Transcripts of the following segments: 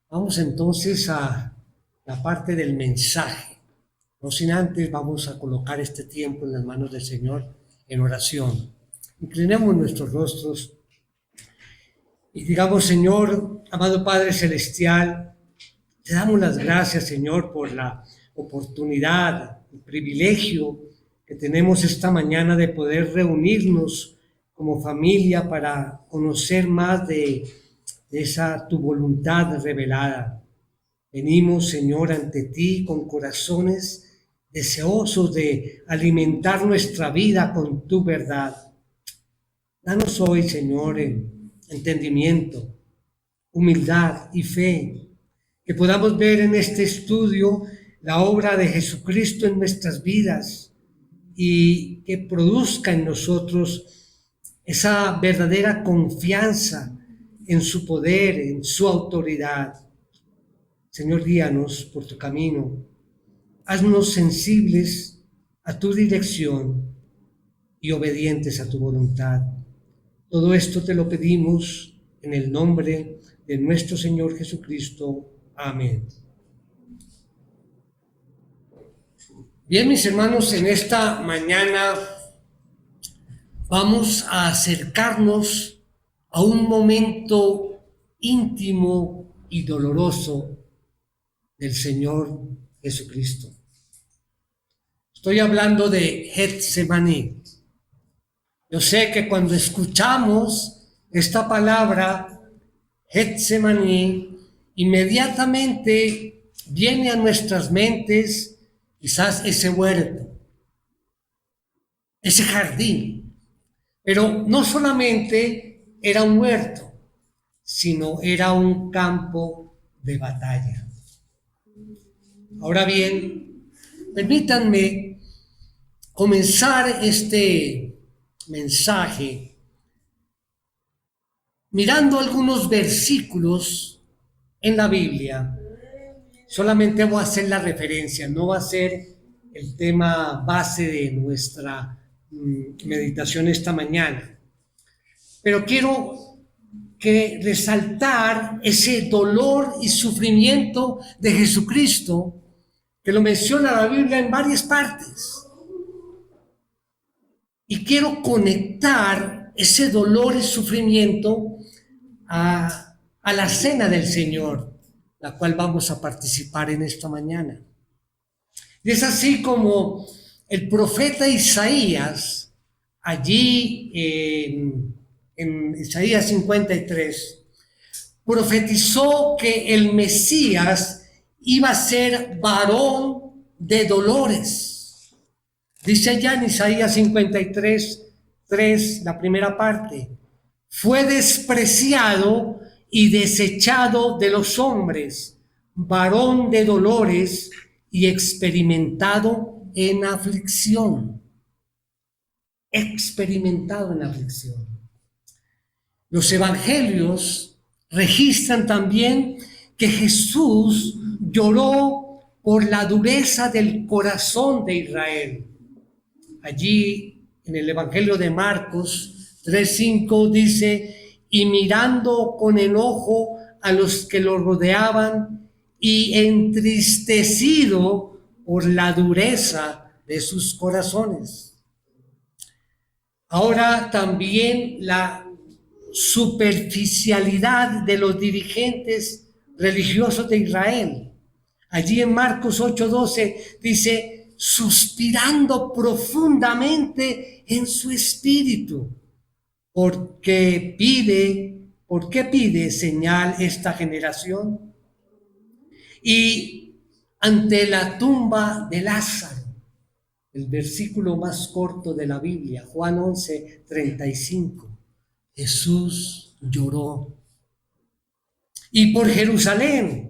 Vamos entonces a la parte del mensaje. No sin antes vamos a colocar este tiempo en las manos del Señor en oración. Inclinemos nuestros rostros y digamos: Señor, amado Padre Celestial, te damos las gracias, Señor, por la oportunidad, el privilegio que tenemos esta mañana de poder reunirnos como familia para conocer más de esa tu voluntad revelada. Venimos, Señor, ante ti con corazones deseosos de alimentar nuestra vida con tu verdad. Danos hoy, Señor, entendimiento, humildad y fe, que podamos ver en este estudio la obra de Jesucristo en nuestras vidas y que produzca en nosotros esa verdadera confianza en su poder, en su autoridad. Señor, guíanos por tu camino, haznos sensibles a tu dirección y obedientes a tu voluntad. Todo esto te lo pedimos en el nombre de nuestro Señor Jesucristo. Amén. Bien, mis hermanos, en esta mañana vamos a acercarnos a un momento íntimo y doloroso del Señor Jesucristo. Estoy hablando de Getsemaní. Yo sé que cuando escuchamos esta palabra, Getsemaní, inmediatamente viene a nuestras mentes quizás ese huerto, ese jardín. Pero no solamente era un huerto, sino era un campo de batalla. Ahora bien, permítanme comenzar este mensaje mirando algunos versículos en la Biblia. Solamente voy a hacer la referencia, no va a ser el tema base de nuestra meditación esta mañana. Pero quiero resaltar ese dolor y sufrimiento de Jesucristo, que lo menciona la Biblia en varias partes. Y quiero conectar ese dolor y sufrimiento a la cena del Señor, la cual vamos a participar en esta mañana. Y es así como el profeta Isaías, allí en Isaías 53, profetizó que el Mesías iba a ser varón de dolores. Dice allá en Isaías 53, 3, la primera parte: fue despreciado y desechado de los hombres, varón de dolores y experimentado en aflicción. Experimentado en aflicción. Los evangelios registran también que Jesús lloró por la dureza del corazón de Israel. Allí en el Evangelio de Marcos 3:5 dice: y mirando con enojo a los que lo rodeaban y entristecido por la dureza de sus corazones. Ahora también la superficialidad de los dirigentes religiosos de Israel. Allí en Marcos 8:12 dice: suspirando profundamente en su espíritu, ¿por qué pide señal esta generación? Y ante la tumba de Lázaro, el versículo más corto de la Biblia, Juan 11:35, Jesús lloró. Y por Jerusalén,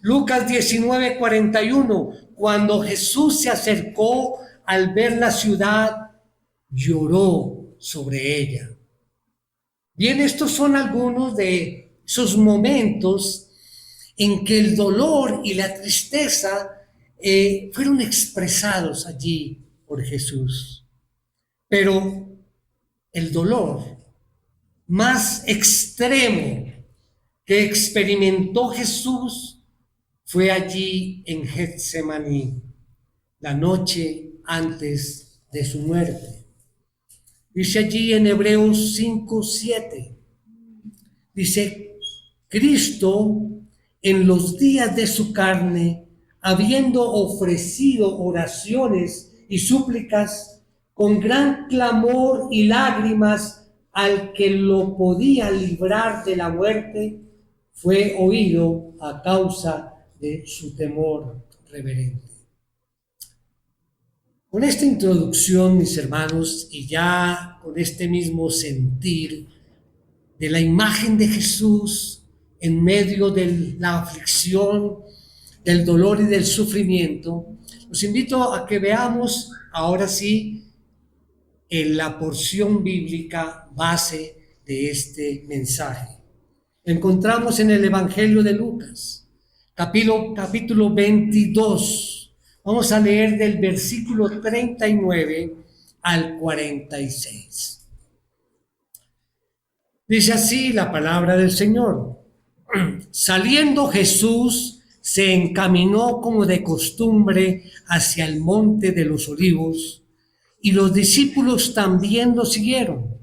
Lucas 19:41, cuando Jesús se acercó al ver la ciudad, lloró sobre ella. Bien, estos son algunos de esos momentos en que el dolor y la tristeza fueron expresados allí por Jesús. Pero el dolor más extremo que experimentó Jesús fue allí en Getsemaní, la noche antes de su muerte. Dice allí en Hebreos 5:7, dice, Cristo en los días de su carne, habiendo ofrecido oraciones y súplicas con gran clamor y lágrimas al que lo podía librar de la muerte, fue oído a causa de su temor reverente. Con esta introducción, mis hermanos, y ya con este mismo sentir de la imagen de Jesús en medio de la aflicción, del dolor y del sufrimiento, los invito a que veamos ahora sí en la porción bíblica base de este mensaje. Encontramos en el Evangelio de Lucas, capítulo 22. Vamos a leer del versículo 39 al 46. Dice así la palabra del Señor. Saliendo Jesús, se encaminó como de costumbre hacia el monte de los Olivos, y los discípulos también lo siguieron.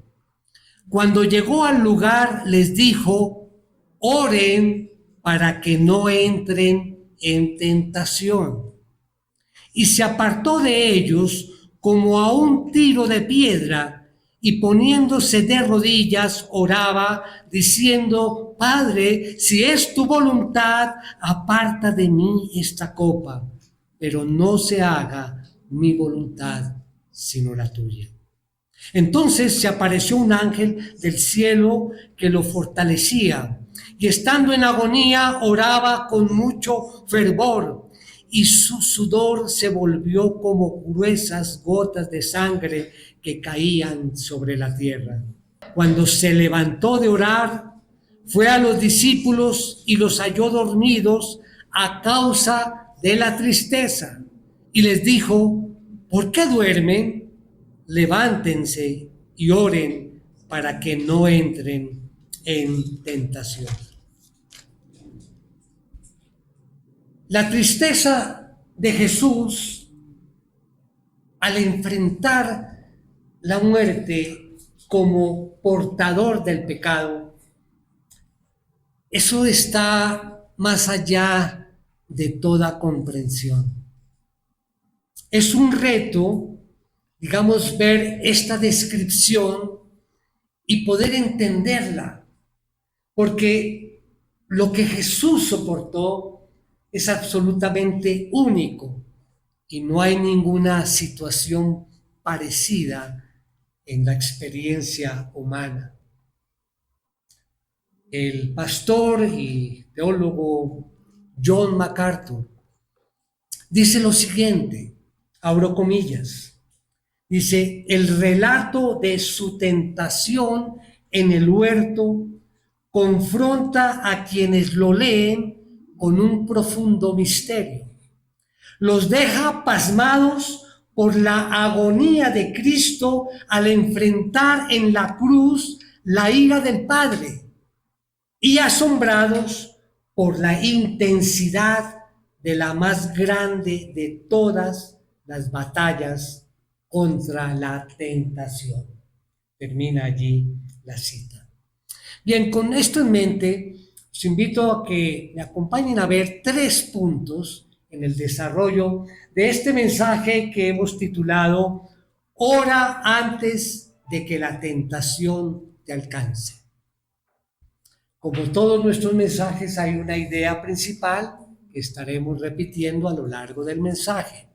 Cuando llegó al lugar, les dijo, oren para que no entren en tentación. Y se apartó de ellos como a un tiro de piedra, y poniéndose de rodillas oraba, diciendo, Padre, si es tu voluntad, aparta de mí esta copa, pero no se haga mi voluntad, sino la tuya. Entonces se apareció un ángel del cielo que lo fortalecía, y estando en agonía oraba con mucho fervor, y su sudor se volvió como gruesas gotas de sangre que caían sobre la tierra. Cuando se levantó de orar, fue a los discípulos y los halló dormidos a causa de la tristeza, y les dijo, ¿por qué duermen? Levántense y oren para que no entren en tentación. La tristeza de Jesús al enfrentar la muerte como portador del pecado, eso está más allá de toda comprensión. Es un reto, digamos, ver esta descripción y poder entenderla, porque lo que Jesús soportó es absolutamente único y no hay ninguna situación parecida en la experiencia humana. El pastor y teólogo John MacArthur dice lo siguiente, abro comillas, dice, el relato de su tentación en el huerto confronta a quienes lo leen con un profundo misterio. Los deja pasmados por la agonía de Cristo al enfrentar en la cruz la ira del Padre y asombrados por la intensidad de la más grande de todas las batallas contra la tentación. Termina allí la cita. Bien, con esto en mente, os invito a que me acompañen a ver 3 puntos en el desarrollo de este mensaje que hemos titulado Ora antes de que la tentación te alcance. Como todos nuestros mensajes, hay una idea principal que estaremos repitiendo a lo largo del mensaje.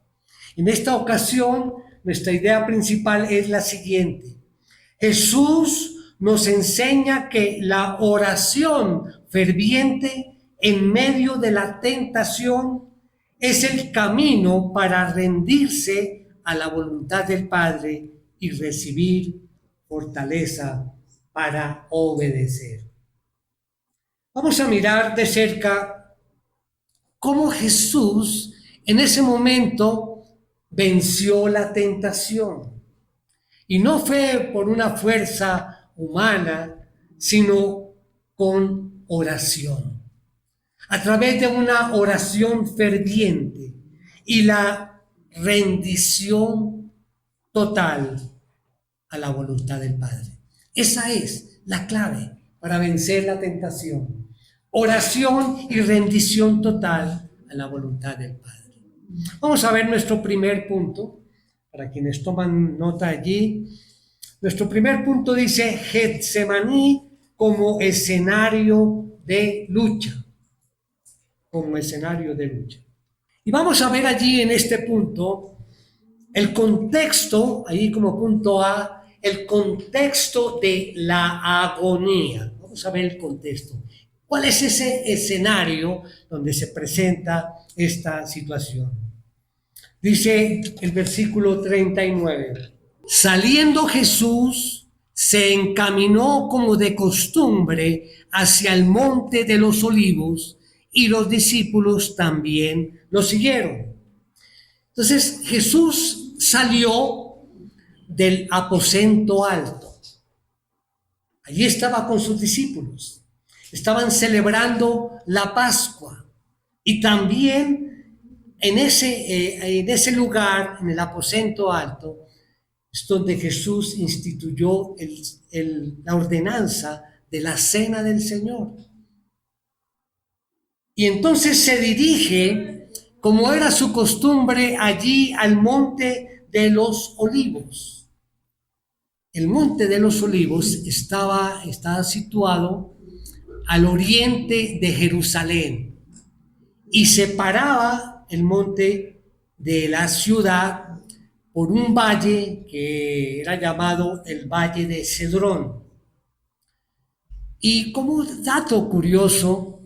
En esta ocasión, nuestra idea principal es la siguiente. Jesús nos enseña que la oración ferviente en medio de la tentación es el camino para rendirse a la voluntad del Padre y recibir fortaleza para obedecer. Vamos a mirar de cerca cómo Jesús en ese momento venció la tentación. Y no fue por una fuerza humana, sino con oración. A través de una oración ferviente y la rendición total a la voluntad del Padre. Esa es la clave para vencer la tentación. Oración y rendición total a la voluntad del Padre. Vamos a ver nuestro primer punto, para quienes toman nota allí. Nuestro primer punto dice Getsemaní como escenario de lucha. Como escenario de lucha. Y vamos a ver allí en este punto el contexto, ahí como punto A, el contexto de la agonía. Vamos a ver el contexto. ¿Cuál es ese escenario donde se presenta esta situación? Dice el versículo 39. Saliendo Jesús, se encaminó como de costumbre hacia el monte de los olivos y los discípulos también lo siguieron. Entonces Jesús salió del aposento alto. Allí estaba con sus discípulos. Estaban celebrando la Pascua. Y también en ese lugar, en el aposento alto, es donde Jesús instituyó la ordenanza de la cena del Señor. Y entonces se dirige, como era su costumbre, allí al monte de los olivos. El monte de los olivos estaba situado al oriente de Jerusalén y separaba el monte de la ciudad por un valle que era llamado el Valle de Cedrón. Y como dato curioso,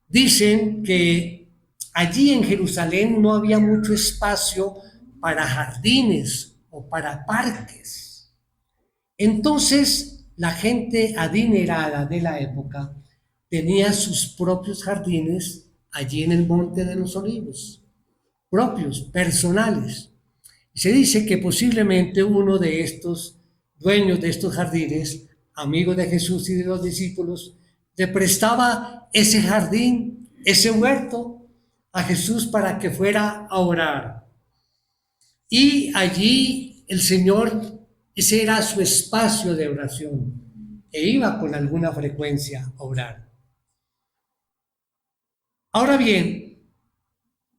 dicen que allí en Jerusalén no había mucho espacio para jardines o para parques. Entonces, la gente adinerada de la época tenía sus propios jardines allí en el Monte de los Olivos, propios, personales. Se dice que posiblemente uno de estos dueños de estos jardines, amigo de Jesús y de los discípulos, le prestaba ese jardín, ese huerto a Jesús para que fuera a orar. Y allí el Señor, ese era su espacio de oración, e iba con alguna frecuencia a orar. Ahora bien,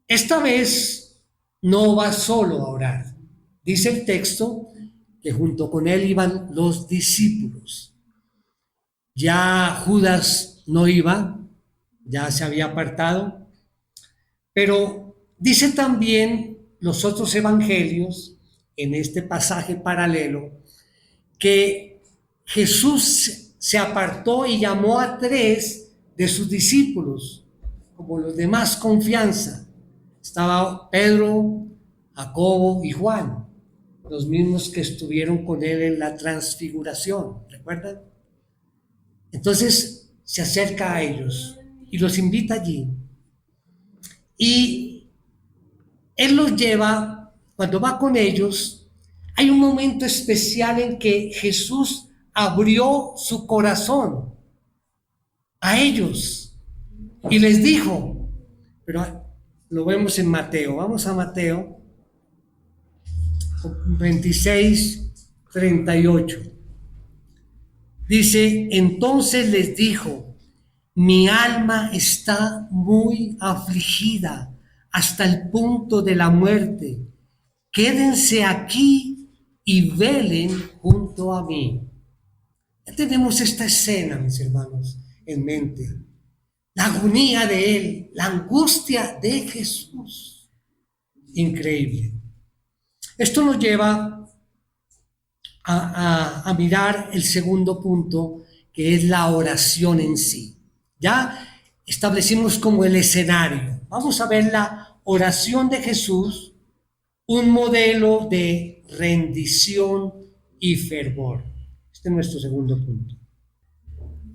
esta vez no va solo a orar. Dice el texto que junto con él iban los discípulos. Ya Judas no iba, ya se había apartado, pero dice también los otros evangelios, en este pasaje paralelo, que Jesús se apartó y llamó a 3 de sus discípulos, como los de más confianza. Estaba Pedro, Jacobo y Juan, los mismos que estuvieron con él en la transfiguración, ¿recuerdan? Entonces se acerca a ellos y los invita allí. Y él los lleva, cuando va con ellos, hay un momento especial en que Jesús abrió su corazón a ellos y les dijo, pero lo vemos en Mateo, vamos a Mateo 26:38. Dice, entonces les dijo, mi alma está muy afligida hasta el punto de la muerte. Quédense aquí y velen junto a mí. Ya tenemos esta escena, mis hermanos, en mente. La agonía de él, la angustia de Jesús. Increíble. Esto nos lleva a mirar el segundo punto, que es la oración en sí. Ya establecimos como el escenario. Vamos a ver la oración de Jesús, un modelo de rendición y fervor. Este es nuestro segundo punto.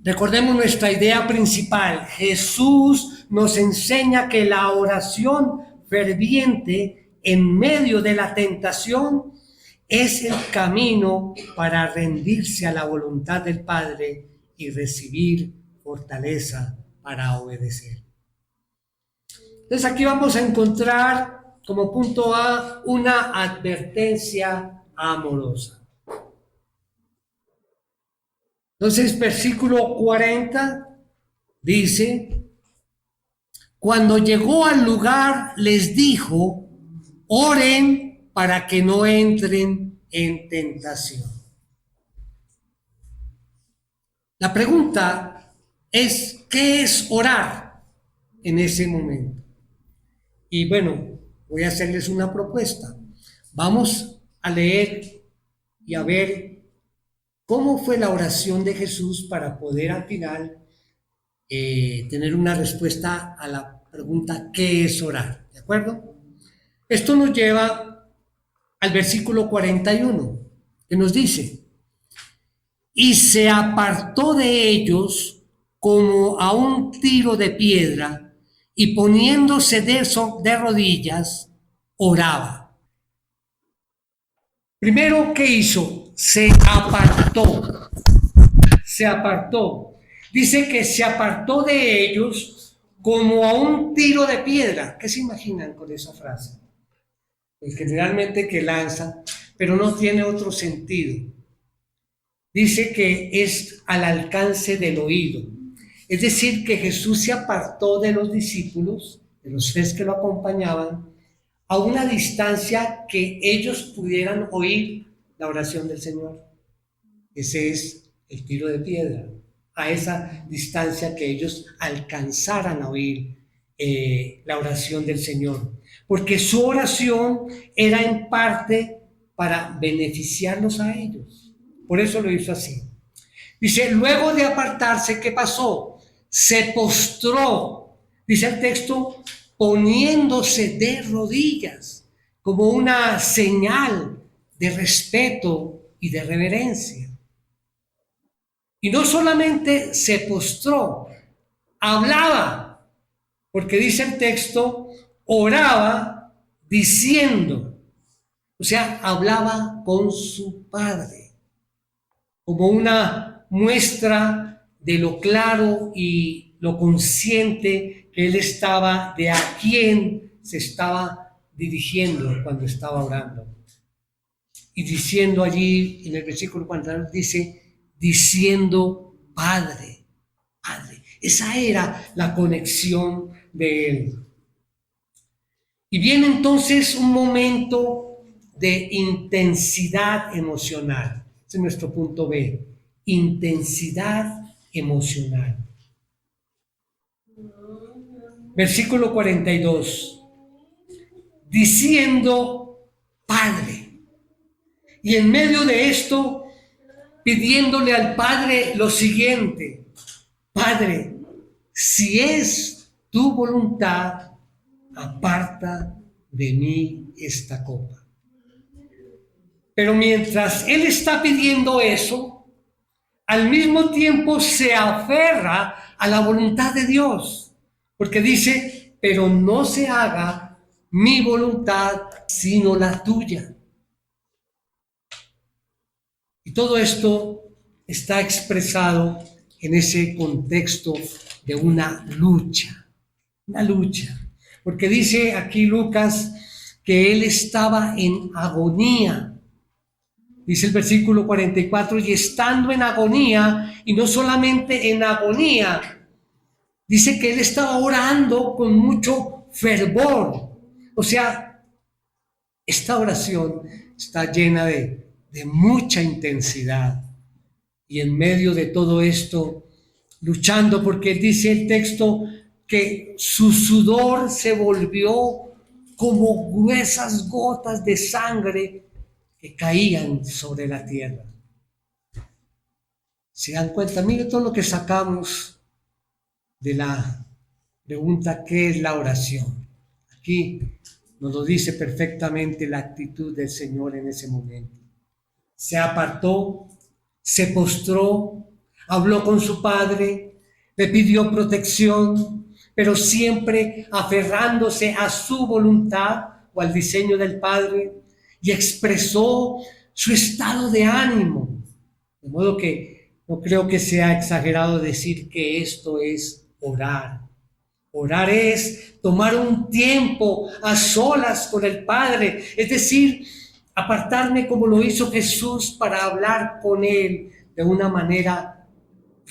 Recordemos nuestra idea principal. Jesús nos enseña que la oración ferviente en medio de la tentación es el camino para rendirse a la voluntad del Padre y recibir fortaleza para obedecer. Entonces aquí vamos a encontrar como punto A una advertencia amorosa. Entonces, versículo 40 dice: cuando llegó al lugar les dijo, oren para que no entren en tentación. La pregunta es, ¿qué es orar en ese momento? Y bueno, voy a hacerles una propuesta. Vamos a leer y a ver cómo fue la oración de Jesús para poder al final tener una respuesta a la pregunta ¿qué es orar? ¿De acuerdo? Esto nos lleva al versículo 41, que nos dice: y se apartó de ellos como a un tiro de piedra, y poniéndose de rodillas, oraba. Primero, ¿qué hizo? Se apartó. Se apartó. Dice que se apartó de ellos como a un tiro de piedra. ¿Qué se imaginan con esa frase? Pues generalmente que lanza, pero no tiene otro sentido. Dice que es al alcance del oído. Es decir, que Jesús se apartó de los discípulos, de los 3 que lo acompañaban, a una distancia que ellos pudieran oír la oración del Señor. Ese es el tiro de piedra, a esa distancia que ellos alcanzaran a oír la oración del Señor. Porque su oración era en parte para beneficiarlos a ellos. Por eso lo hizo así. Dice, luego de apartarse, ¿qué pasó? Se postró, dice el texto, poniéndose de rodillas, como una señal de respeto y de reverencia. Y no solamente se postró, hablaba, porque dice el texto, oraba diciendo, o sea, hablaba con su Padre, como una muestra de lo claro y lo consciente que él estaba de a quién se estaba dirigiendo cuando estaba orando. Y diciendo allí, en el versículo 40, dice, diciendo Padre, Padre. Esa era la conexión de él. Y viene entonces un momento de intensidad emocional. Ese es nuestro punto B, intensidad emocional. Versículo 42, diciendo Padre. Y en medio de esto, pidiéndole al Padre lo siguiente: Padre, si es tu voluntad, aparta de mí esta copa. Pero mientras él está pidiendo eso, al mismo tiempo se aferra a la voluntad de Dios, porque dice, pero no se haga mi voluntad, sino la tuya. Y todo esto está expresado en ese contexto de una lucha, porque dice aquí Lucas que él estaba en agonía. Dice el versículo 44, y estando en agonía, y no solamente en agonía, dice que él estaba orando con mucho fervor. O sea, esta oración está llena de mucha intensidad. Y en medio de todo esto, luchando, porque dice el texto que su sudor se volvió como gruesas gotas de sangre que caían sobre la tierra. ¿Se dan cuenta? Mire todo lo que sacamos de la pregunta, ¿qué es la oración? Aquí nos lo dice perfectamente la actitud del Señor en ese momento. Se apartó, se postró, habló con su Padre, le pidió protección, pero siempre aferrándose a su voluntad o al diseño del Padre, y expresó su estado de ánimo. De modo que no creo que sea exagerado decir que esto es orar. Orar es tomar un tiempo a solas con el Padre, es decir, apartarme como lo hizo Jesús para hablar con Él de una manera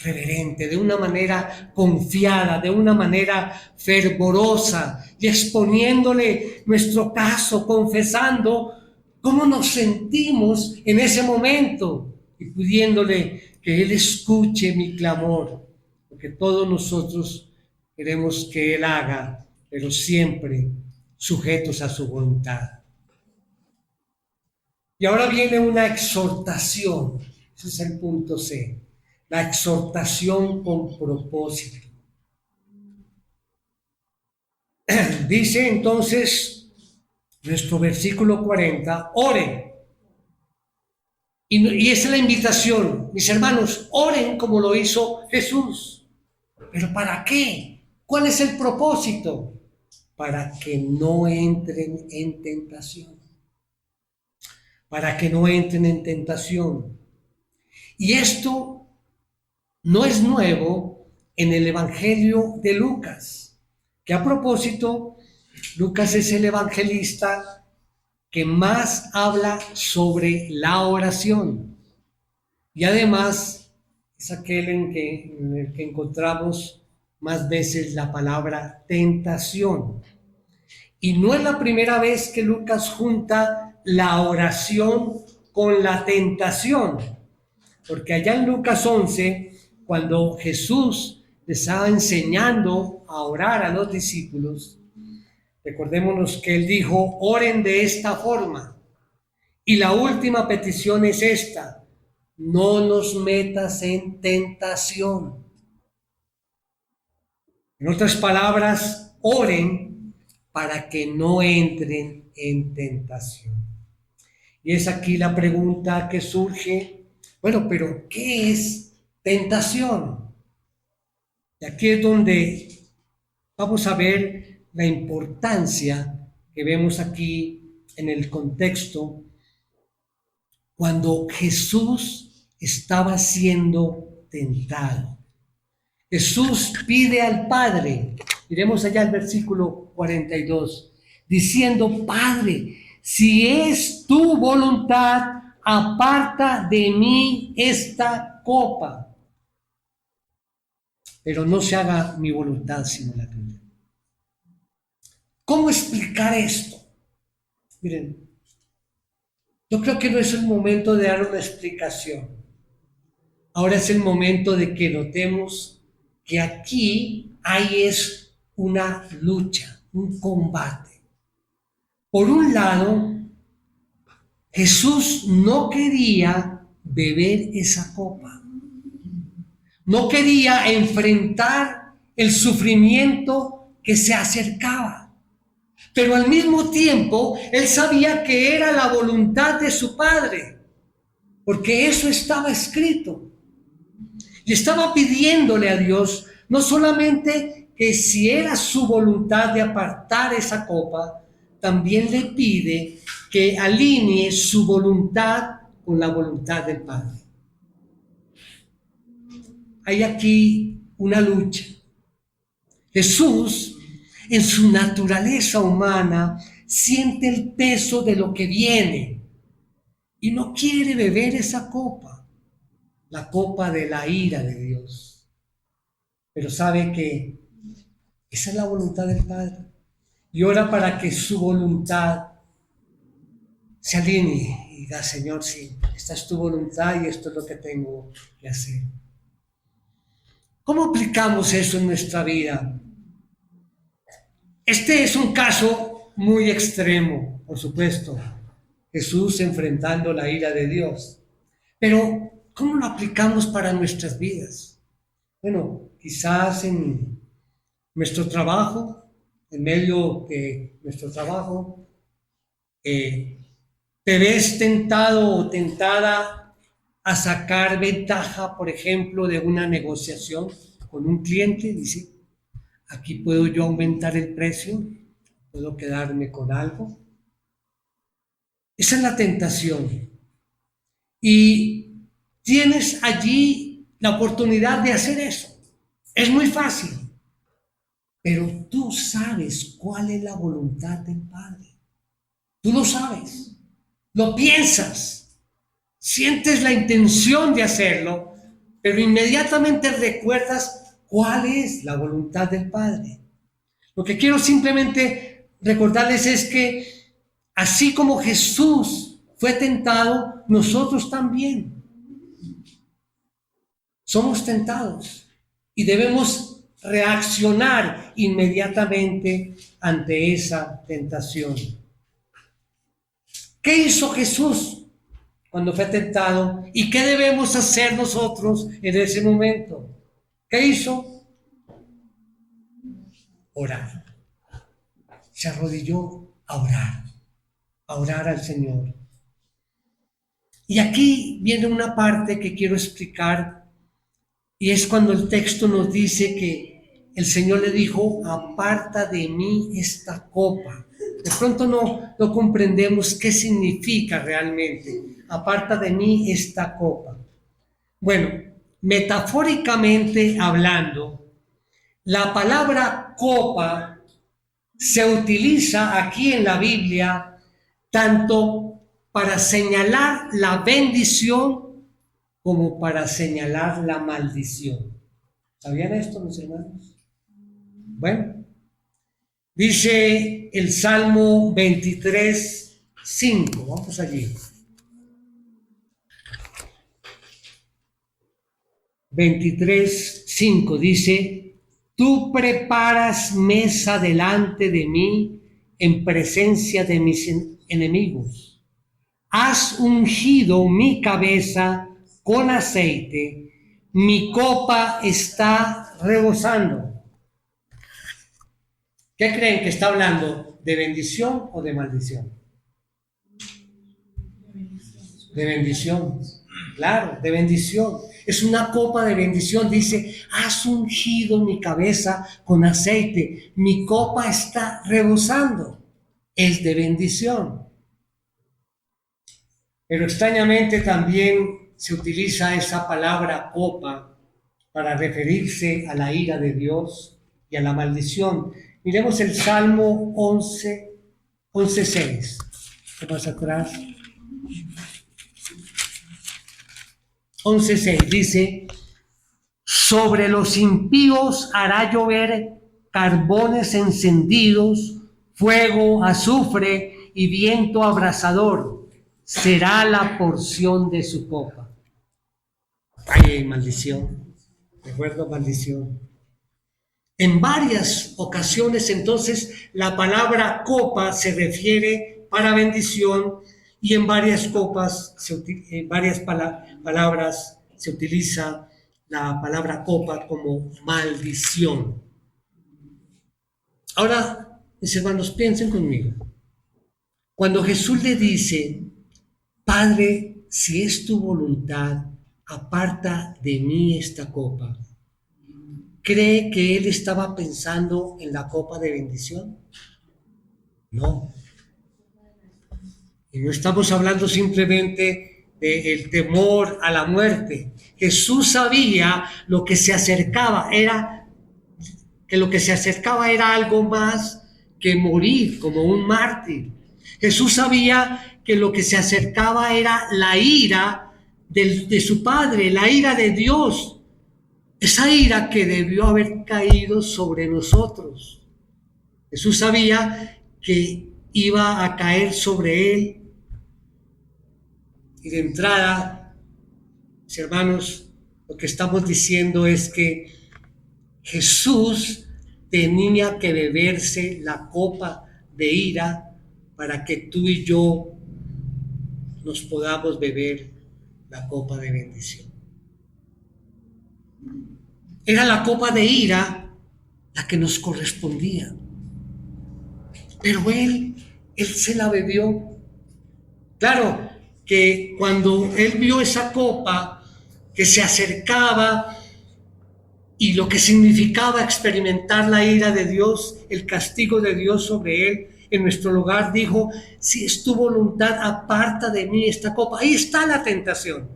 reverente, de una manera confiada, de una manera fervorosa y exponiéndole nuestro caso, confesando cómo nos sentimos en ese momento y pidiéndole que Él escuche mi clamor, porque todos nosotros queremos que Él haga, pero siempre sujetos a su voluntad. Y ahora viene una exhortación, ese es el punto C, la exhortación con propósito. Dice entonces nuestro versículo 40, oren. Y esa es la invitación, mis hermanos, oren como lo hizo Jesús. ¿Pero para qué? ¿Cuál es el propósito? Para que no entren en tentación. Para que no entren en tentación. Y esto no es nuevo en el Evangelio de Lucas, que a propósito, Lucas es el evangelista que más habla sobre la oración. Y además es aquel en el que encontramos más veces la palabra tentación. Y no es la primera vez que Lucas junta la oración con la tentación, porque allá en Lucas 11, cuando Jesús les estaba enseñando a orar a los discípulos, recordémonos que Él dijo, oren de esta forma. Y la última petición es esta, no nos metas en tentación. En otras palabras, oren para que no entren en tentación. Y es aquí la pregunta que surge, bueno, pero ¿qué es tentación? Y aquí es donde vamos a ver la importancia que vemos aquí en el contexto cuando Jesús estaba siendo tentado. Jesús pide al Padre, miremos allá el versículo 42, diciendo, Padre, si es tu voluntad, aparta de mí esta copa, pero no se haga mi voluntad sino la tuya. ¿Cómo explicar esto? Miren, yo creo que no es el momento de dar una explicación. Ahora es el momento de que notemos que aquí hay una lucha, un combate. Por un lado, Jesús no quería beber esa copa. No quería enfrentar el sufrimiento que se acercaba. Pero al mismo tiempo, Él sabía que era la voluntad de su Padre, porque eso estaba escrito. Y estaba pidiéndole a Dios, no solamente que si era su voluntad de apartar esa copa, también le pide que alinee su voluntad con la voluntad del Padre. Hay aquí una lucha. Jesús, en su naturaleza humana, siente el peso de lo que viene y no quiere beber esa copa, la copa de la ira de Dios. Pero sabe que esa es la voluntad del Padre y ora para que su voluntad se alinee y diga, Señor, sí, esta es tu voluntad y esto es lo que tengo que hacer. ¿Cómo aplicamos eso en nuestra vida? Este es un caso muy extremo, por supuesto, Jesús enfrentando la ira de Dios. Pero, ¿cómo lo aplicamos para nuestras vidas? Bueno, quizás en nuestro trabajo, en medio de nuestro trabajo, te ves tentado o tentada a sacar ventaja, por ejemplo, de una negociación con un cliente, dice, aquí puedo yo aumentar el precio, puedo quedarme con algo. Esa es la tentación. Y tienes allí la oportunidad de hacer eso. Es muy fácil. pero tú sabes cuál es la voluntad del Padre. Tú lo sabes, lo piensas, sientes la intención de hacerlo, pero inmediatamente recuerdas cuál es la voluntad del Padre. Lo que quiero simplemente recordarles es que así como Jesús fue tentado, nosotros también somos tentados y debemos reaccionar inmediatamente ante esa tentación. ¿Qué hizo Jesús cuando fue tentado? ¿Y qué debemos hacer nosotros en ese momento? ¿Qué hizo? Orar. Se arrodilló a orar al Señor. Y aquí viene una parte que quiero explicar, y es cuando el texto nos dice que el Señor le dijo: aparta de mí esta copa. De pronto no comprendemos qué significa realmente, aparta de mí esta copa. Bueno, metafóricamente hablando, la palabra copa se utiliza aquí en la Biblia tanto para señalar la bendición como para señalar la maldición. ¿Sabían esto, mis hermanos? Bueno, dice el Salmo 23:5. Vamos allí. 23:5 dice: tú preparas mesa delante de mí en presencia de mis enemigos. Has ungido mi cabeza con aceite, mi copa está rebosando. ¿Qué creen que está hablando? ¿De bendición o de maldición? De bendición, claro, de bendición. Es una copa de bendición. Dice: has ungido mi cabeza con aceite, mi copa está rebosando. Es de bendición. Pero extrañamente también se utiliza esa palabra copa para referirse a la ira de Dios y a la maldición. Miremos el Salmo 11:6. ¿Qué más atrás? 11:6 dice: sobre los impíos hará llover carbones encendidos, fuego, azufre y viento abrasador. Será la porción de su copa. Ay, maldición. Recuerdo maldición. En varias ocasiones, entonces, la palabra copa se refiere para bendición, y en varias copas, en varias palabras se utiliza la palabra copa como maldición. Ahora, mis hermanos, piensen conmigo. Cuando Jesús le dice: Padre, si es tu voluntad, aparta de mí esta copa, ¿cree que él estaba pensando en la copa de bendición? No. Y no estamos hablando simplemente del temor a la muerte. Jesús sabía lo que se acercaba, lo que se acercaba era algo más que morir como un mártir. Jesús sabía que lo que se acercaba era la ira de su Padre, la ira de Dios, esa ira que debió haber caído sobre nosotros. Jesús sabía que iba a caer sobre él. Y de entrada, mis hermanos, lo que estamos diciendo es que Jesús tenía que beberse la copa de ira para que tú y yo nos podamos beber la copa de bendición. Era la copa de ira la que nos correspondía, pero él se la bebió. Claro que cuando él vio esa copa que se acercaba y lo que significaba experimentar la ira de Dios, el castigo de Dios sobre él, en nuestro lugar, dijo: si es tu voluntad, aparta de mí esta copa. Ahí está la tentación.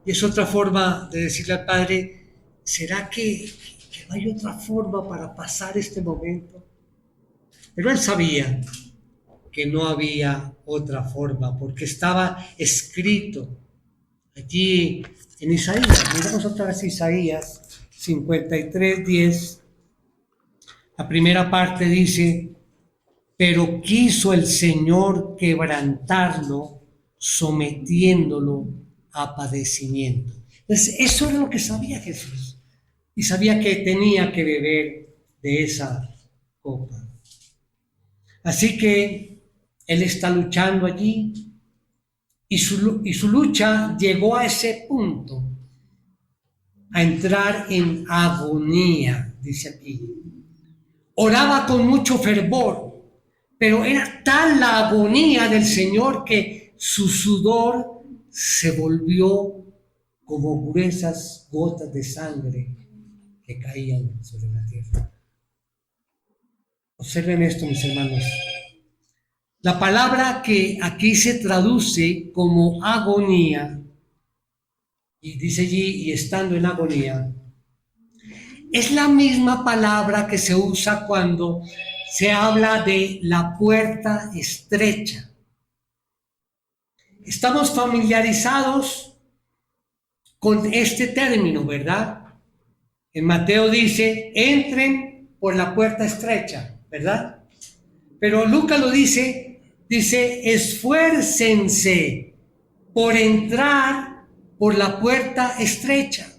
Y es otra forma de decirle al Padre: ¿será que no hay otra forma para pasar este momento. Pero él sabía que no había otra forma, porque estaba escrito allí en Isaías. Miramos otra vez Isaías 53:10. La primera parte dice: pero quiso el Señor quebrantarlo, sometiéndolo a padecimiento. Entonces, eso era lo que sabía Jesús. Y sabía que tenía que beber de esa copa. Así que él está luchando allí, y su lucha llegó a ese punto, a entrar en agonía, dice aquí. Oraba con mucho fervor, pero era tal la agonía del Señor que su sudor se volvió como gruesas gotas de sangre que caían sobre la tierra. Observen esto, mis hermanos. La palabra que aquí se traduce como agonía, y dice allí, y estando en agonía, es la misma palabra que se usa cuando se habla de la puerta estrecha. Estamos familiarizados con este término, ¿verdad? En Mateo dice: entren por la puerta estrecha, ¿verdad? Pero Lucas lo dice, esfuércense por entrar por la puerta estrecha.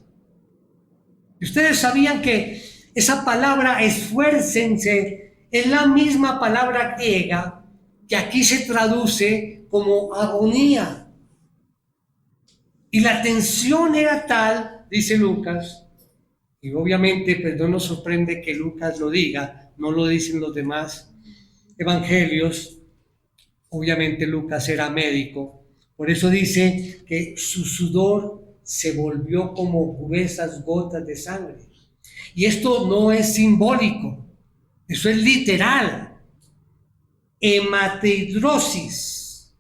Y ustedes sabían que esa palabra esfuércense es la misma palabra griega que aquí se traduce como agonía. Y la tensión era tal, dice Lucas, y obviamente pues no nos sorprende que Lucas lo diga, no lo dicen los demás evangelios. Obviamente Lucas era médico, por eso dice que su sudor se volvió como gruesas gotas de sangre. Y esto no es simbólico, eso es literal. Hematidrosis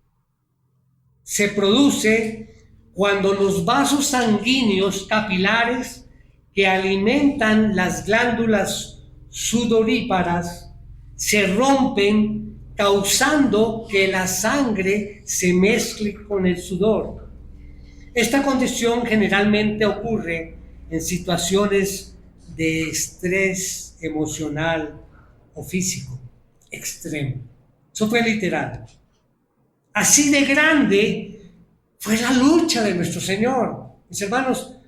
se produce cuando los vasos sanguíneos capilares que alimentan las glándulas sudoríparas se rompen, causando que la sangre se mezcle con el sudor. Esta condición generalmente ocurre en situaciones de estrés emocional o físico extremo. Eso fue literal. Así de grande fue la lucha de nuestro Señor. Mis hermanos,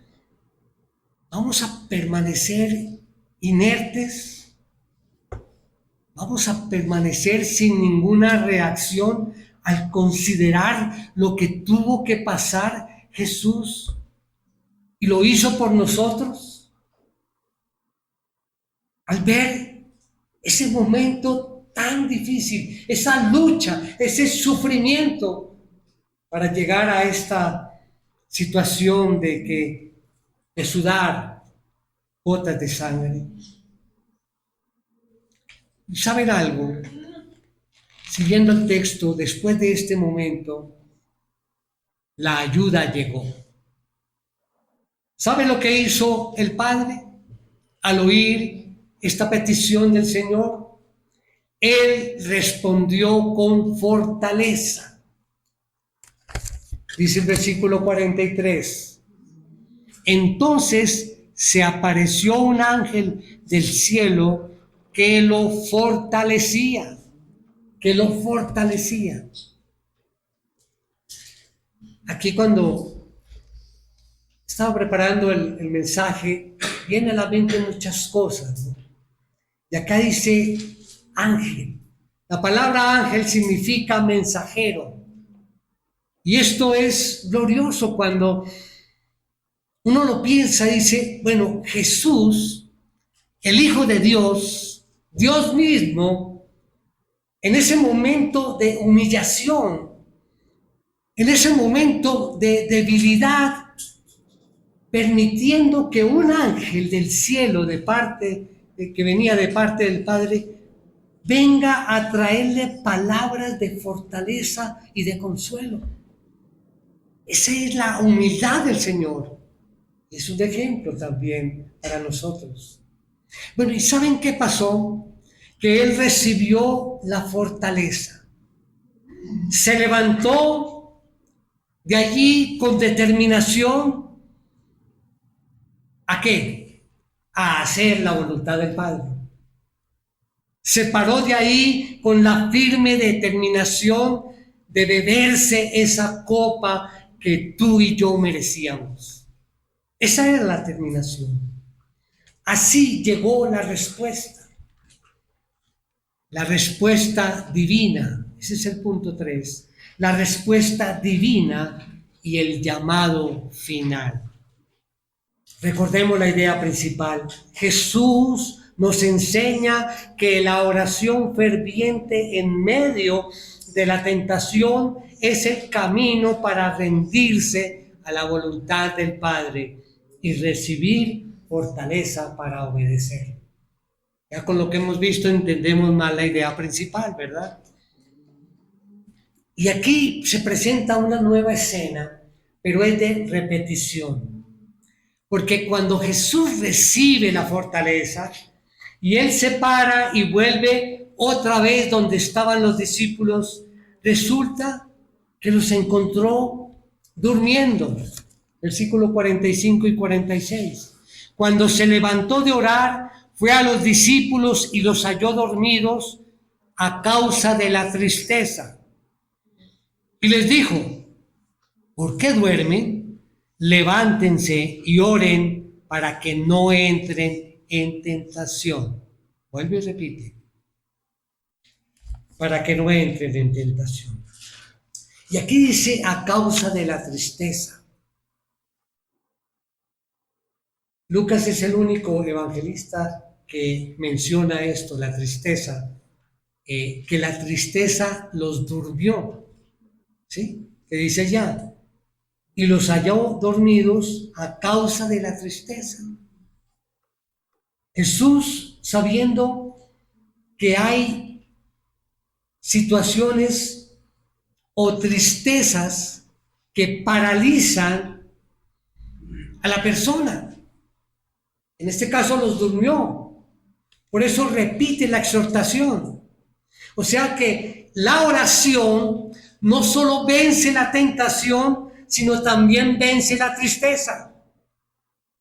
¿vamos a permanecer inertes? ¿Vamos a permanecer sin ninguna reacción al considerar lo que tuvo que pasar Jesús y lo hizo por nosotros? Al ver ese momento tan difícil, esa lucha, ese sufrimiento para llegar a esta situación de sudar gotas de sangre. ¿Saben algo? Siguiendo el texto, después de este momento, la ayuda llegó. ¿Sabe lo que hizo el Padre al oír esta petición del Señor? Él respondió con fortaleza. Dice el versículo 43. Entonces se apareció un ángel del cielo que lo fortalecía. Aquí cuando estaba preparando el mensaje, viene a la mente muchas cosas, ¿no? Y acá dice ángel. La palabra ángel significa mensajero. Y esto es glorioso cuando uno lo piensa y dice, bueno, Jesús, el Hijo de Dios, Dios mismo, en ese momento de humillación, en ese momento de debilidad, permitiendo que un ángel del cielo que venía de parte del Padre, venga a traerle palabras de fortaleza y de consuelo. Esa es la humildad del Señor. Es un ejemplo también para nosotros. Bueno, ¿y saben qué pasó? Que él recibió la fortaleza. Se levantó de allí con determinación. ¿A qué? A hacer la voluntad del Padre. Se paró de ahí con la firme determinación de beberse esa copa que tú y yo merecíamos. Esa era la determinación. Así llegó la respuesta divina. Ese es el punto 3. La respuesta divina y el llamado final. Recordemos la idea principal. Jesús nos enseña que la oración ferviente en medio de la tentación es el camino para rendirse a la voluntad del Padre y recibir fortaleza para obedecer. Ya con lo que hemos visto entendemos más la idea principal, ¿verdad? Y aquí se presenta una nueva escena, pero es de repetición. Porque cuando Jesús recibe la fortaleza y él se para y vuelve otra vez donde estaban los discípulos, resulta que los encontró durmiendo. Versículo 45 y 46. Cuando se levantó de orar, fue a los discípulos y los halló dormidos a causa de la tristeza. Y les dijo: ¿por qué duermen? Levántense y oren para que no entren en tentación. Vuelve y repite. Para que no entren en tentación. Y aquí dice a causa de la tristeza. Lucas es el único evangelista que menciona esto, la tristeza, que la tristeza los durmió, ¿sí? Que dice ya, y los halló dormidos a causa de la tristeza. Jesús, sabiendo que hay situaciones o tristezas que paralizan a la persona, en este caso los durmió. Por eso repite la exhortación. O sea que la oración no solo vence la tentación, sino también vence la tristeza.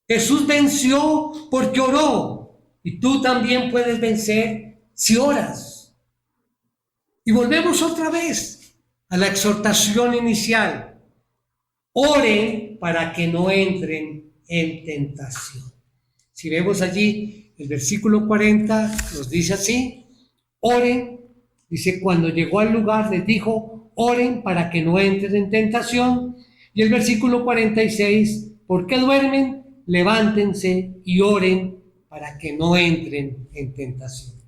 Jesús venció porque oró, y tú también puedes vencer si oras. Y volvemos otra vez a la exhortación inicial. Oren para que no entren en tentación. Si vemos allí el versículo 40, nos dice así: oren. Dice, cuando llegó al lugar les dijo, oren para que no entren en tentación. Y el versículo 46, ¿por qué duermen? Levántense y oren para que no entren en tentación.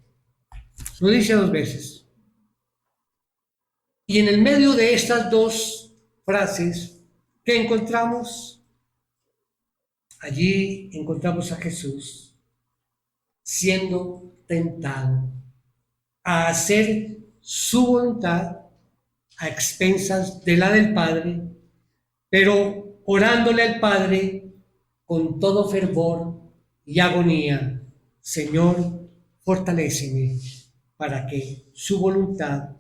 Lo dice 2 veces. Y en el medio de estas 2 frases, ¿qué encontramos? Allí encontramos a Jesús siendo tentado a hacer su voluntad a expensas de la del Padre, pero orándole al Padre con todo fervor y agonía: Señor, fortaléceme para que su voluntad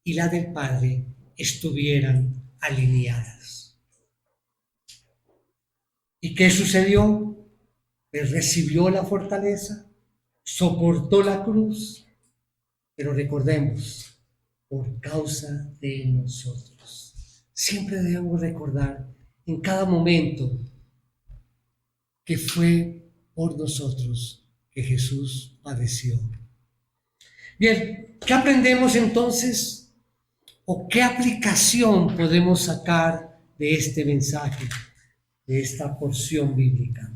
y la del Padre estuvieran alineadas. ¿Y qué sucedió? Él recibió la fortaleza, soportó la cruz, pero recordemos, por causa de nosotros. Siempre debemos recordar en cada momento que fue por nosotros que Jesús padeció. Bien, ¿qué aprendemos entonces? ¿O qué aplicación podemos sacar de este mensaje, de esta porción bíblica?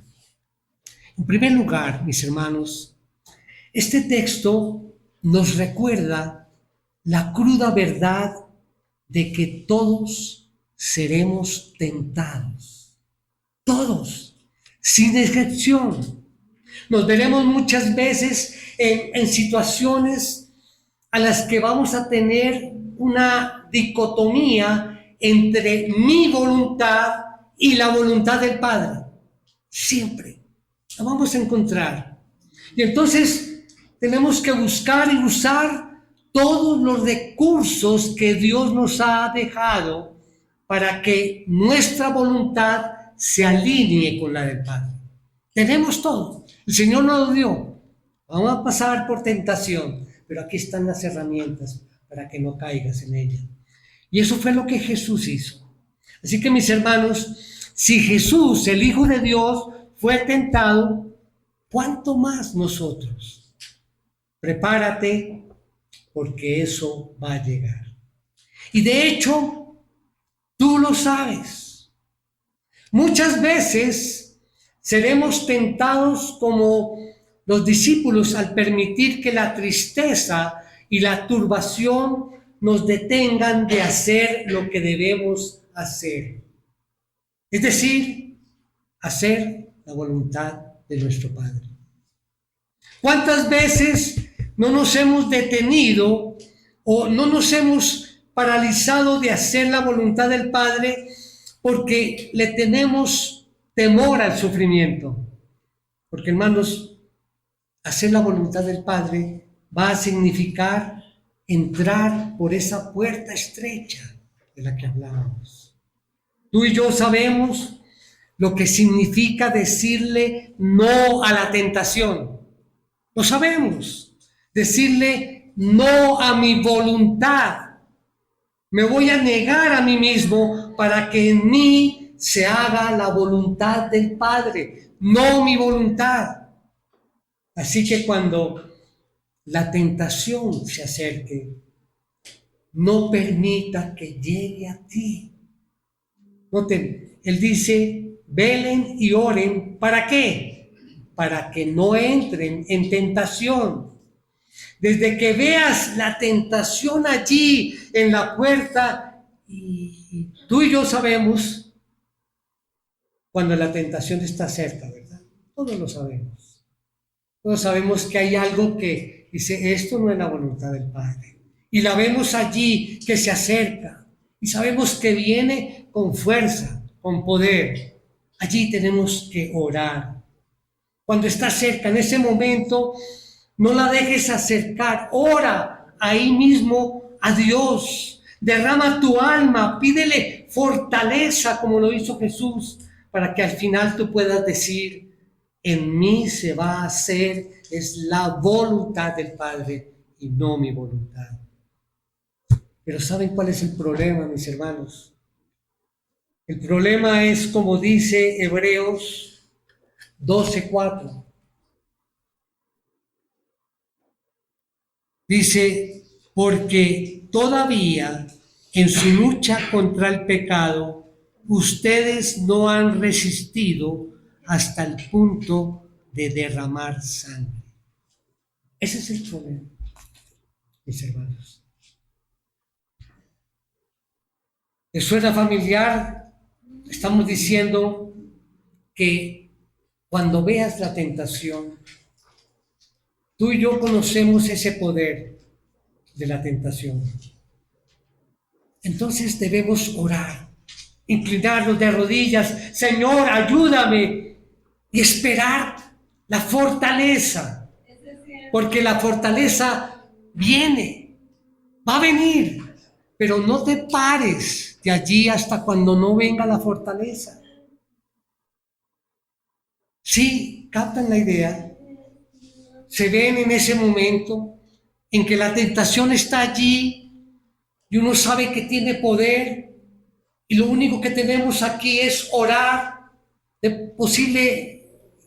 En primer lugar, mis hermanos, este texto nos recuerda la cruda verdad de que todos seremos tentados. Todos, sin excepción. Nos veremos muchas veces en situaciones a las que vamos a tener una dicotomía entre mi voluntad y la voluntad del Padre. Siempre la vamos a encontrar. Y entonces tenemos que buscar y usar todos los recursos que Dios nos ha dejado para que nuestra voluntad se alinee con la del Padre. Tenemos todo. El Señor nos lo dio. Vamos a pasar por tentación, pero aquí están las herramientas para que no caigas en ella. Y eso fue lo que Jesús hizo. Así que, mis hermanos, si Jesús, el Hijo de Dios, fue tentado, ¿cuánto más nosotros? Prepárate, porque eso va a llegar. Y de hecho, tú lo sabes. Muchas veces seremos tentados como los discípulos al permitir que la tristeza y la turbación nos detengan de hacer lo que debemos hacer. Es decir, hacer la voluntad de nuestro Padre. ¿Cuántas veces no nos hemos detenido o no nos hemos paralizado de hacer la voluntad del Padre porque le tenemos temor al sufrimiento? Porque, hermanos, hacer la voluntad del Padre va a significar entrar por esa puerta estrecha de la que hablábamos. Tú y yo sabemos lo que significa decirle no a la tentación. Lo sabemos. Decirle no a mi voluntad. Me voy a negar a mí mismo para que en mí se haga la voluntad del Padre, no mi voluntad. Así que cuando la tentación se acerque, no permita que llegue a ti. Noten, él dice, velen y oren, ¿para qué? Para que no entren en tentación. Desde que veas la tentación allí en la puerta, y tú y yo sabemos cuando la tentación está cerca, ¿verdad? Todos lo sabemos. Todos sabemos que hay algo que dice, esto no es la voluntad del Padre. Y la vemos allí que se acerca. Y sabemos que viene con fuerza, con poder. Allí tenemos que orar. Cuando está cerca, en ese momento, no la dejes acercar. Ora ahí mismo a Dios. Derrama tu alma, pídele fortaleza como lo hizo Jesús, para que al final tú puedas decir, en mí se va a hacer, es la voluntad del Padre y no mi voluntad. Pero ¿saben cuál es el problema, mis hermanos? El problema es, como dice Hebreos 12:4. Dice, porque todavía en su lucha contra el pecado, ustedes no han resistido hasta el punto de derramar sangre. Ese es el problema, mis hermanos. En su era familiar, estamos diciendo que cuando veas la tentación, tú y yo conocemos ese poder de la tentación. Entonces debemos orar, inclinarnos de rodillas, Señor, ayúdame, y esperar la fortaleza, porque la fortaleza viene, va a venir, pero no te pares de allí hasta cuando no venga la fortaleza. Sí, captan la idea. Se ven en ese momento en que la tentación está allí y uno sabe que tiene poder y lo único que tenemos aquí es orar, de posible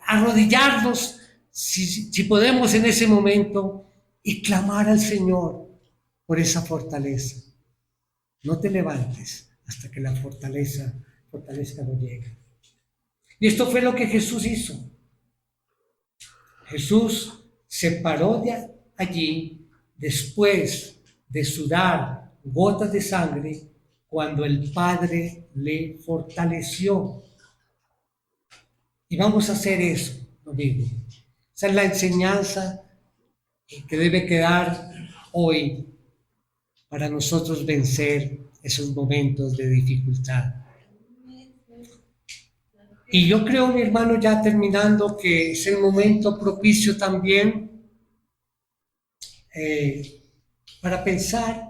arrodillarnos si podemos en ese momento y clamar al Señor por esa fortaleza. No te levantes hasta que la fortaleza no llegue. Y esto fue lo que Jesús hizo. Jesús se paró de allí después de sudar gotas de sangre cuando el Padre le fortaleció. Y vamos a hacer eso, lo mismo. Esa es la enseñanza que debe quedar hoy para nosotros vencer esos momentos de dificultad. Y yo creo, mi hermano, ya terminando, que es el momento propicio también para pensar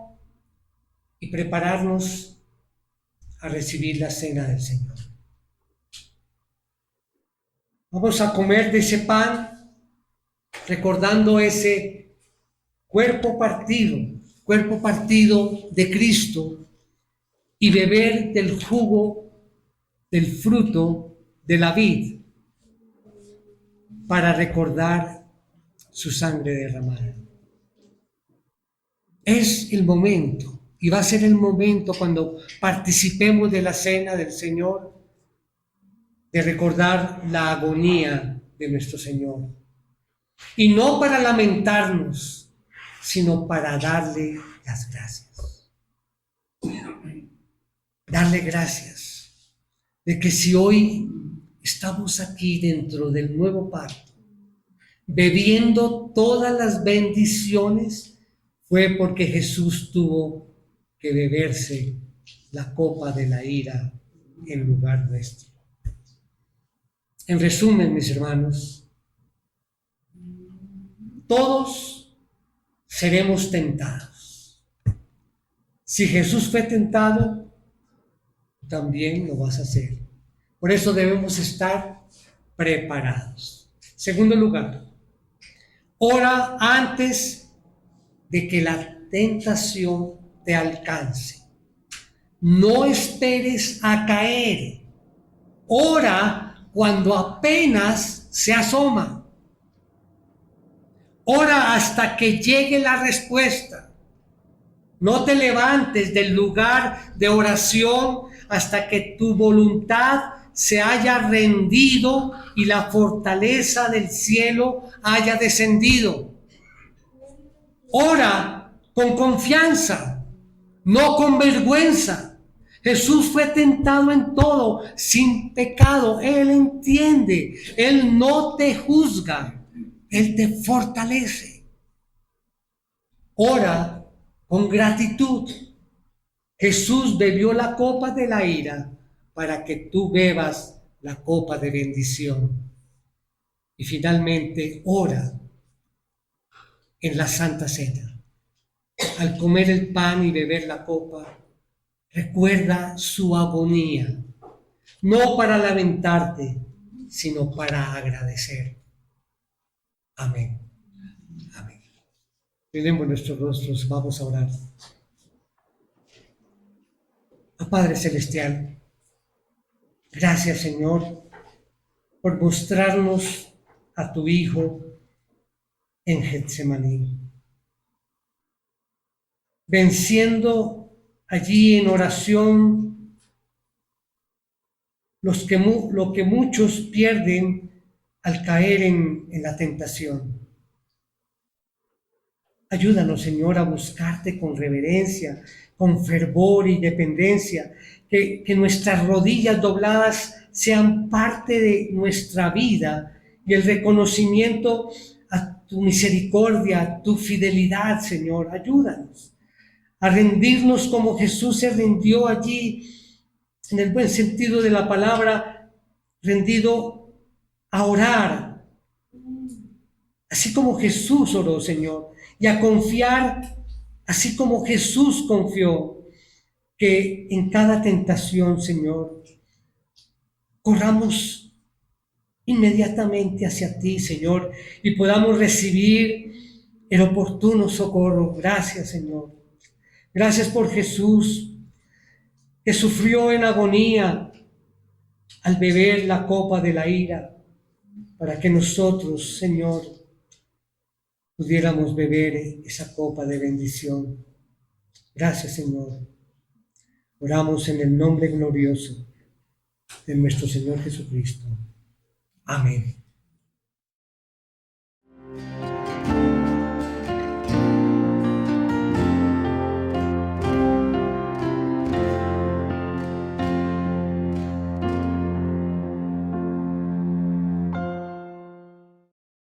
y prepararnos a recibir la cena del Señor. Vamos a comer de ese pan, recordando ese cuerpo partido de Cristo, y beber del jugo, del fruto de la vid, para recordar su sangre derramada. Es el momento, y va a ser el momento cuando participemos de la cena del Señor, de recordar la agonía de nuestro Señor. Y no para lamentarnos, sino para darle las gracias. Darle gracias de que si hoy estamos aquí dentro del nuevo pacto, bebiendo todas las bendiciones, fue porque Jesús tuvo que beberse la copa de la ira en lugar nuestro. En resumen, mis hermanos, todos seremos tentados. Si Jesús fue tentado, también lo vas a hacer. Por eso debemos estar preparados. Segundo lugar, ora antes de que la tentación te alcance. No esperes a caer. Ora cuando apenas se asoma. Ora hasta que llegue la respuesta. No te levantes del lugar de oración hasta que tu voluntad se haya rendido y la fortaleza del cielo haya descendido. Ora con confianza, no con vergüenza. Jesús fue tentado en todo, sin pecado. Él entiende, Él no te juzga, Él te fortalece. Ora con gratitud. Jesús bebió la copa de la ira para que tú bebas la copa de bendición. Y finalmente, ora en la Santa Cena. Al comer el pan y beber la copa, recuerda su agonía, no para lamentarte, sino para agradecer. Amén. Amén. Tenemos nuestros rostros, vamos a orar. Padre Celestial, gracias, Señor, por mostrarnos a tu Hijo en Getsemaní, venciendo allí en oración lo que muchos pierden al caer en la tentación. Ayúdanos, Señor, a buscarte con reverencia, con fervor y dependencia, que nuestras rodillas dobladas sean parte de nuestra vida y el reconocimiento a tu misericordia, a tu fidelidad, Señor. Ayúdanos a rendirnos como Jesús se rindió allí, en el buen sentido de la palabra, rendido a orar, así como Jesús oró, Señor, y a confiar, así como Jesús confió, que en cada tentación, Señor, corramos inmediatamente hacia ti, Señor, y podamos recibir el oportuno socorro. Gracias, Señor. Gracias por Jesús, que sufrió en agonía al beber la copa de la ira, para que nosotros, Señor, pudiéramos beber esa copa de bendición. Gracias, Señor. Oramos en el nombre glorioso de nuestro Señor Jesucristo. Amén.